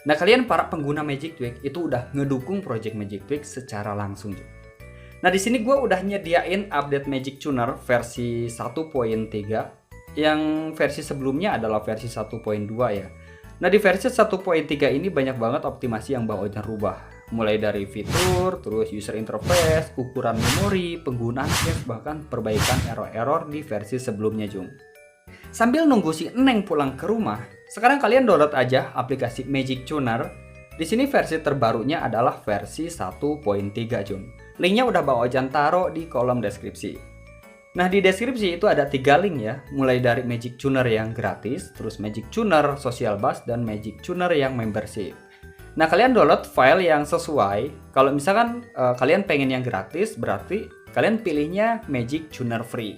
Nah, kalian para pengguna Magic Tweak itu udah ngedukung project Magic Tweak secara langsung. Nah, di sini gue udah nyediain update Magic Tuner versi 1.3 yang versi sebelumnya adalah versi 1.2 ya. Nah, di versi 1.3 ini banyak banget optimasi yang Bang Ojan rubah. Mulai dari fitur, terus user interface, ukuran memori, penggunaan cache, bahkan perbaikan error-error di versi sebelumnya, Jung. Sambil nunggu si Neng pulang ke rumah, sekarang kalian download aja aplikasi Magic Tuner. Di sini versi terbarunya adalah versi 1.3, Jung. Linknya udah Bang Ojan taruh di kolom deskripsi. Nah, di deskripsi itu ada 3 link ya, mulai dari Magic Tuner yang gratis, terus Magic Tuner Social Bus, dan Magic Tuner yang membership. Nah, kalian download file yang sesuai. Kalau misalkan kalian pengen yang gratis, berarti kalian pilihnya Magic Tuner Free.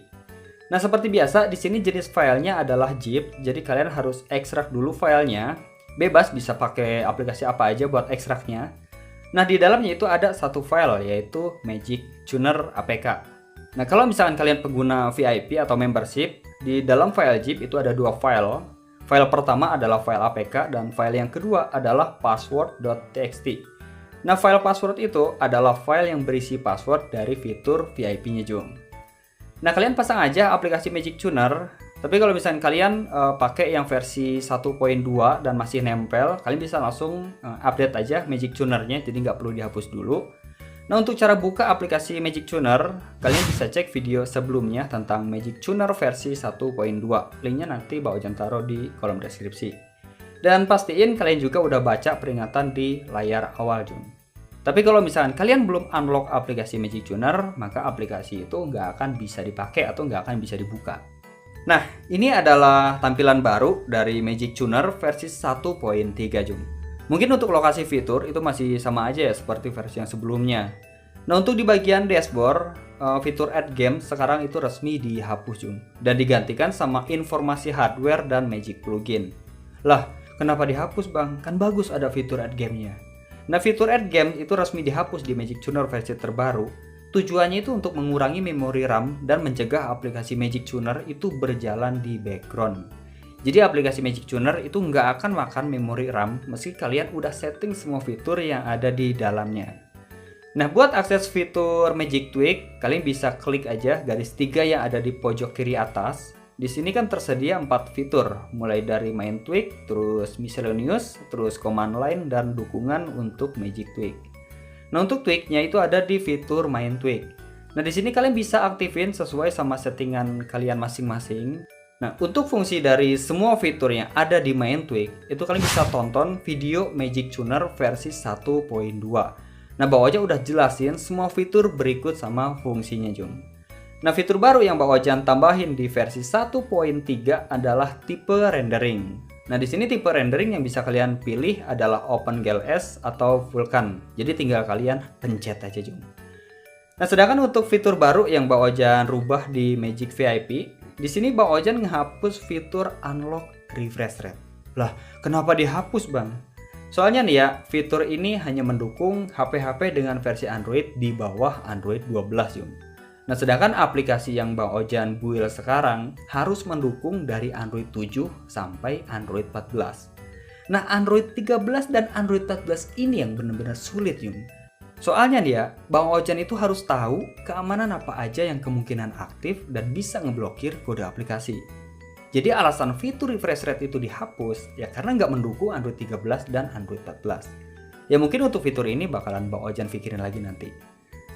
Nah, seperti biasa, di sini jenis filenya adalah zip, jadi kalian harus ekstrak dulu filenya. Bebas bisa pakai aplikasi apa aja buat ekstraknya. Nah, di dalamnya itu ada satu file, yaitu Magic Tuner APK. Nah, kalau misalkan kalian pengguna VIP atau membership, di dalam file zip itu ada 2 file. File pertama adalah file APK dan file yang kedua adalah password.txt. Nah, file password itu adalah file yang berisi password dari fitur VIP-nya, Jung. Nah, kalian pasang aja aplikasi Magic Tuner. Tapi kalau misalnya kalian pakai yang versi 1.2 dan masih nempel, kalian bisa langsung update aja Magic Tuner-nya, jadi nggak perlu dihapus dulu. Nah, untuk cara buka aplikasi Magic Tuner, kalian bisa cek video sebelumnya tentang Magic Tuner versi 1.2. Linknya nanti Bang Ojan taruh di kolom deskripsi. Dan pastiin kalian juga udah baca peringatan di layar awal, Jun. Tapi kalau misalkan kalian belum unlock aplikasi Magic Tuner, maka aplikasi itu nggak akan bisa dipakai atau nggak akan bisa dibuka. Nah, ini adalah tampilan baru dari Magic Tuner versi 1.3, Jung. Mungkin untuk lokasi fitur itu masih sama aja ya seperti versi yang sebelumnya. Nah, untuk di bagian dashboard, fitur add game sekarang itu resmi dihapus, Jung. Dan digantikan sama informasi hardware dan Magic Plugin. Lah, kenapa dihapus, Bang? Kan bagus ada fitur add game-nya. Nah, fitur add game itu resmi dihapus di Magic Tuner versi terbaru. Tujuannya itu untuk mengurangi memori RAM dan mencegah aplikasi Magic Tuner itu berjalan di background. Jadi aplikasi Magic Tuner itu nggak akan makan memori RAM meski kalian udah setting semua fitur yang ada di dalamnya. Nah, buat akses fitur Magic Tweak, kalian bisa klik aja garis 3 yang ada di pojok kiri atas. Di sini kan tersedia 4 fitur, mulai dari main tweak, terus miscellaneous, terus command line, dan dukungan untuk Magic Tweak. Nah, untuk tweaknya itu ada di fitur main tweak. Nah, di sini kalian bisa aktifin sesuai sama settingan kalian masing-masing. Nah, untuk fungsi dari semua fitur yang ada di main tweak, itu kalian bisa tonton video Magic Tuner versi 1.2. Nah, Bang Ojan udah jelasin semua fitur berikut sama fungsinya, Jung. Nah, fitur baru yang Bang Ojan tambahin di versi 1.3 adalah tipe rendering. Nah, di sini tipe rendering yang bisa kalian pilih adalah OpenGLS atau Vulkan. Jadi tinggal kalian pencet aja, Jung. Nah, sedangkan untuk fitur baru yang Bang Ojan rubah di Magic VIP, di sini Bang Ojan ngehapus fitur unlock refresh rate. Lah, kenapa dihapus, Bang? Soalnya nih ya, fitur ini hanya mendukung HP-HP dengan versi Android di bawah Android 12, Jung. Nah, sedangkan aplikasi yang Bang Ojan build sekarang harus mendukung dari Android 7 sampai Android 14. Nah, Android 13 dan Android 14 ini yang benar-benar sulit, Yung. Soalnya nih ya, Bang Ojan itu harus tahu keamanan apa aja yang kemungkinan aktif dan bisa ngeblokir kode aplikasi. Jadi alasan fitur refresh rate itu dihapus ya karena nggak mendukung Android 13 dan Android 14. Ya mungkin untuk fitur ini bakalan Bang Ojan pikirin lagi nanti.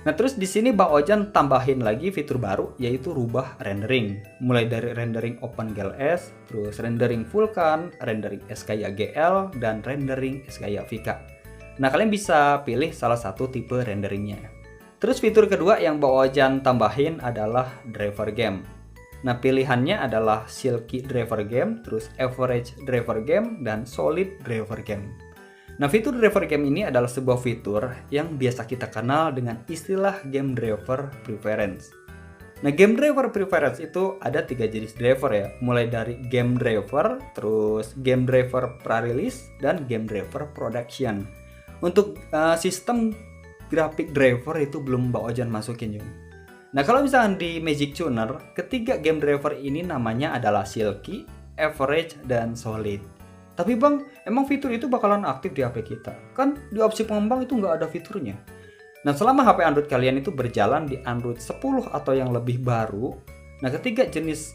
Nah, terus di sini Bang Ojan tambahin lagi fitur baru yaitu rubah rendering. Mulai dari rendering OpenGLS, terus rendering Vulkan, rendering SKY GL, dan rendering SKY VK. Nah, kalian bisa pilih salah satu tipe renderingnya. Terus fitur kedua yang Bang Ojan tambahin adalah driver game. Nah, pilihannya adalah Silky Driver Game, terus Average Driver Game, dan Solid Driver Game. Nah, fitur driver game ini adalah sebuah fitur yang biasa kita kenal dengan istilah game driver preference. Nah, game driver preference itu ada 3 jenis driver ya, mulai dari game driver, terus game driver pre-release, dan game driver production. Untuk sistem grafik driver itu belum Bang Ojan masukin juga. Nah, kalau misalkan di Magic Tuner, ketiga game driver ini namanya adalah Silky, Average, dan Solid. Tapi bang, emang fitur itu bakalan aktif di HP kita? Kan di opsi pengembang itu nggak ada fiturnya. Nah, selama HP Android kalian itu berjalan di Android 10 atau yang lebih baru, nah ketiga jenis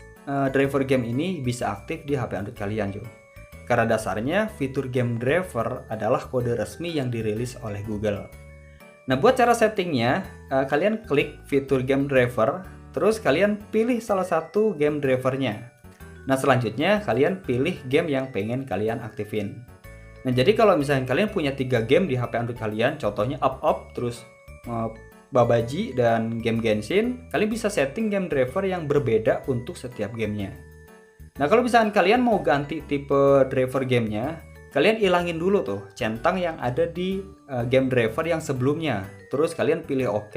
driver game ini bisa aktif di HP Android kalian, Jo. Karena dasarnya fitur game driver adalah kode resmi yang dirilis oleh Google. Nah, buat cara settingnya, kalian klik fitur game driver, terus kalian pilih salah satu game drivernya. Nah, selanjutnya kalian pilih game yang pengen kalian aktifin. Nah, jadi kalau misalnya kalian punya 3 game di HP Android kalian, contohnya Up, terus Babaji, dan game Genshin, kalian bisa setting game driver yang berbeda untuk setiap gamenya. Nah, kalau misalnya kalian mau ganti tipe driver gamenya, kalian ilangin dulu tuh centang yang ada di game driver yang sebelumnya. Terus kalian pilih OK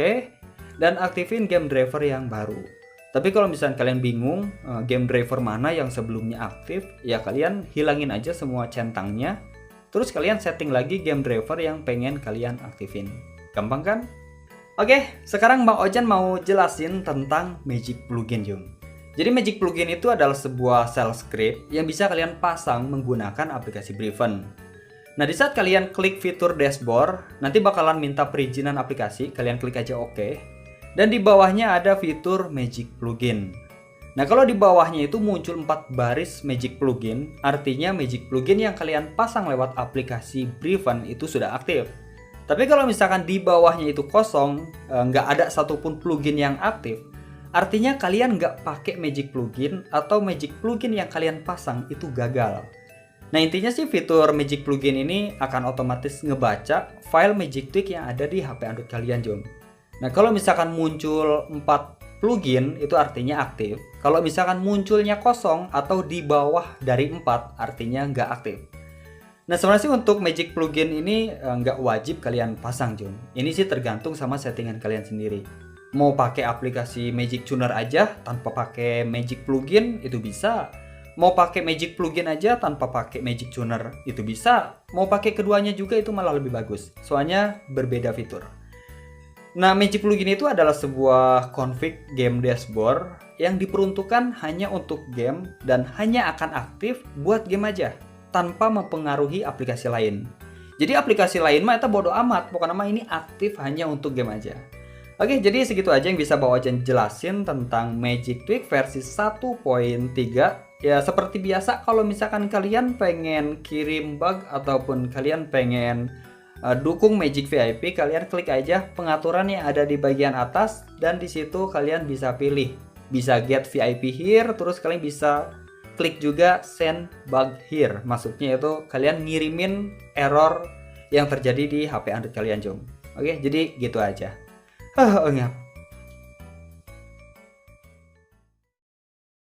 dan aktifin game driver yang baru. Tapi kalau misalnya kalian bingung game driver mana yang sebelumnya aktif, ya kalian hilangin aja semua centangnya. Terus kalian setting lagi game driver yang pengen kalian aktifin. Gampang kan? Oke, sekarang Bang Ojan mau jelasin tentang Magic Plugin, Jung. Jadi Magic Plugin itu adalah sebuah shell script yang bisa kalian pasang menggunakan aplikasi Breven. Nah, di saat kalian klik fitur dashboard, nanti bakalan minta perizinan aplikasi, kalian klik aja OK. Dan di bawahnya ada fitur Magic Plugin. Nah, kalau di bawahnya itu muncul 4 baris Magic Plugin, artinya Magic Plugin yang kalian pasang lewat aplikasi Breven itu sudah aktif. Tapi kalau misalkan di bawahnya itu kosong, nggak ada satupun plugin yang aktif, artinya kalian nggak pakai Magic Plugin atau Magic Plugin yang kalian pasang itu gagal. Nah, intinya sih fitur Magic Plugin ini akan otomatis ngebaca file Magic Tweak yang ada di HP Android kalian, Jom. Nah, kalau misalkan muncul 4 plugin itu artinya aktif. Kalau misalkan munculnya kosong atau di bawah dari 4 artinya nggak aktif. Nah, sebenarnya sih untuk Magic Plugin ini nggak wajib kalian pasang, Jom. Ini sih tergantung sama settingan kalian sendiri. Mau pakai aplikasi Magic Tuner aja tanpa pakai Magic Plugin itu bisa. Mau pakai Magic Plugin aja tanpa pakai Magic Tuner itu bisa. Mau pakai keduanya juga itu malah lebih bagus. Soalnya berbeda fitur. Nah, Magic Plugin itu adalah sebuah config game dashboard yang diperuntukkan hanya untuk game dan hanya akan aktif buat game aja, tanpa mempengaruhi aplikasi lain. Jadi aplikasi lain mah itu bodo amat, pokoknya mah ini aktif hanya untuk game aja. Oke, jadi segitu aja yang bisa Bang Ojan jelasin tentang Magic Tweak versi 1.3. Ya, seperti biasa kalau misalkan kalian pengen kirim bug ataupun kalian pengen dukung Magic VIP, kalian klik aja pengaturan yang ada di bagian atas dan di situ kalian bisa pilih, bisa get VIP here, terus kalian bisa klik juga send bug here. Maksudnya itu kalian ngirimin error yang terjadi di HP Android kalian, Jom. Oke, jadi gitu aja. Enggak.